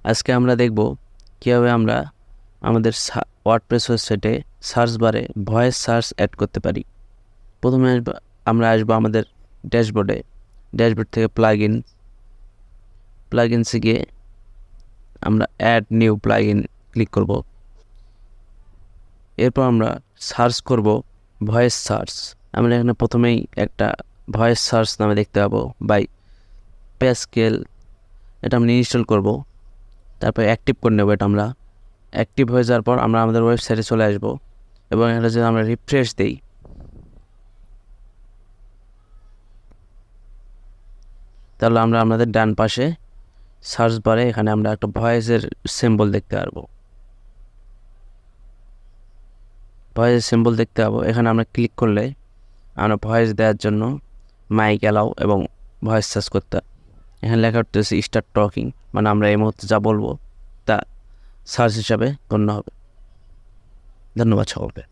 আজকে আমরা দেখব কিভাবে আমরা আমাদের ওয়ার্ডপ্রেস ওয়েবসাইটে সার্চ বারে ভয়েস সার্চ অ্যাড করতে পারি। প্রথমে আমরা আসবো আমাদের ড্যাশবোর্ডে। ড্যাশবোর্ড থেকে প্লাগইনসে গিয়ে আমরা অ্যাড নিউ প্লাগইন ক্লিক করব। এরপর আমরা সার্চ করব ভয়েস সার্চ। আমরা এখানে প্রথমেই একটা ভয়েস সার্চ নামে দেখতে পাবো বাই প্যাসকেল। এটা আমরা ইনস্টল করব, তারপর অ্যাক্টিভ করে নেব। এটা আমরা অ্যাক্টিভ হয়ে যাওয়ার পর আমরা আমাদের ওয়েবসাইটে চলে আসব এবং এটা যদি আমরা রিফ্রেশ দিই, তাহলে আমরা আমাদের ডান পাশে সার্চ বারে এখানে আমরা একটা ভয়েসের সিম্বল দেখতে পারবো। ভয়েসের সিম্বল দেখতে পাবো। এখানে আমরা ক্লিক করলে আমরা ভয়েস দেওয়ার জন্য মাইক অ্যালাউ এবং ভয়েস সার্চ করতে, এখানে লেখা হচ্ছে স্টার্ট টকিং, মানে আমরা এই মুহূর্তে যা বলবো তা সার্চ হিসাবে গণ্য হবে। ধন্যবাদ সকলকে।